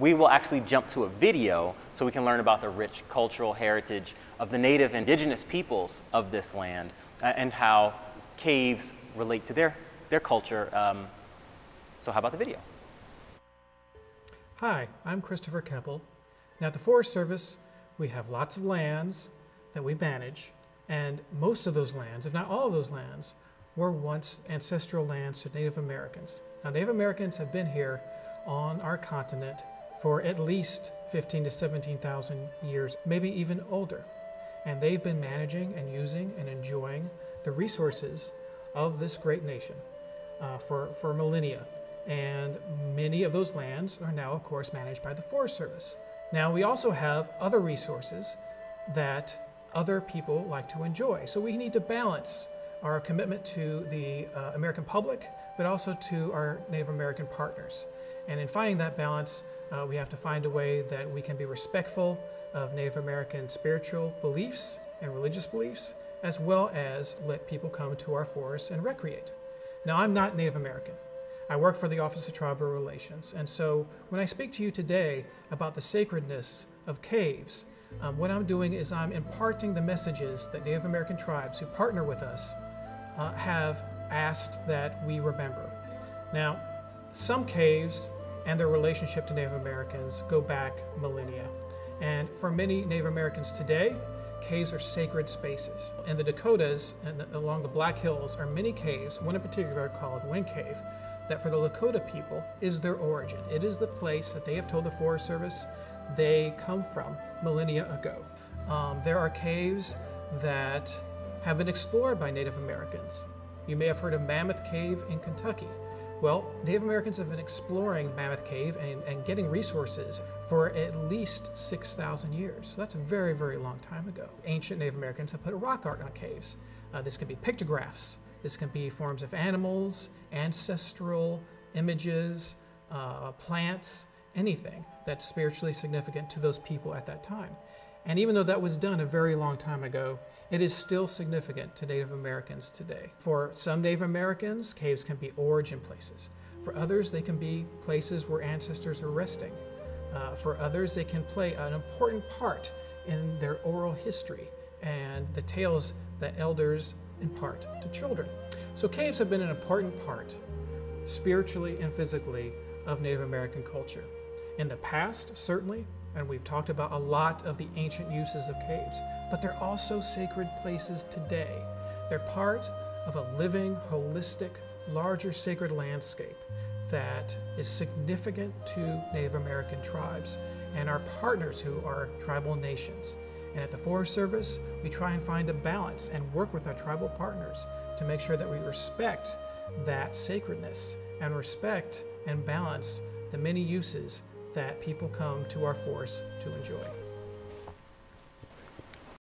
we will actually jump to a video so we can learn about the rich cultural heritage of the native indigenous peoples of this land and how caves relate to their culture. So how about the video? Hi, I'm Christopher Kemple. Now at the Forest Service, we have lots of lands that we manage, and most of those lands, if not all of those lands, were once ancestral lands to Native Americans. Now Native Americans have been here on our continent for at least 15 to 17,000 years, maybe even older. And they've been managing and using and enjoying the resources of this great nation for millennia. And many of those lands are now, of course, managed by the Forest Service. Now, we also have other resources that other people like to enjoy. So we need to balance our commitment to the American public, but also to our Native American partners. And in finding that balance, we have to find a way that we can be respectful of Native American spiritual beliefs and religious beliefs, as well as let people come to our forests and recreate. Now, I'm not Native American. I work for the Office of Tribal Relations, and so when I speak to you today about the sacredness of caves, what I'm doing is I'm imparting the messages that Native American tribes who partner with us have asked that we remember. Now, some caves and their relationship to Native Americans go back millennia, and for many Native Americans today, caves are sacred spaces. In the Dakotas and along the Black Hills are many caves, one in particular called Wind Cave, that for the Lakota people is their origin. It is the place that they have told the Forest Service they come from millennia ago. There are caves that have been explored by Native Americans. You may have heard of Mammoth Cave in Kentucky. Well, Native Americans have been exploring Mammoth Cave and getting resources for at least 6,000 years. So that's a very, very long time ago. Ancient Native Americans have put rock art on caves. This can be pictographs. This can be forms of animals, ancestral images, plants, anything that's spiritually significant to those people at that time. And even though that was done a very long time ago, it is still significant to Native Americans today. For some Native Americans, caves can be origin places. For others, they can be places where ancestors are resting. For others, they can play an important part in their oral history and the tales that elders impart to children. So caves have been an important part, spiritually and physically, of Native American culture. In the past, certainly, and we've talked about a lot of the ancient uses of caves, but they're also sacred places today. They're part of a living, holistic, larger sacred landscape that is significant to Native American tribes and our partners who are tribal nations. And at the Forest Service, we try and find a balance and work with our tribal partners to make sure that we respect that sacredness and respect and balance the many uses that people come to our forests to enjoy.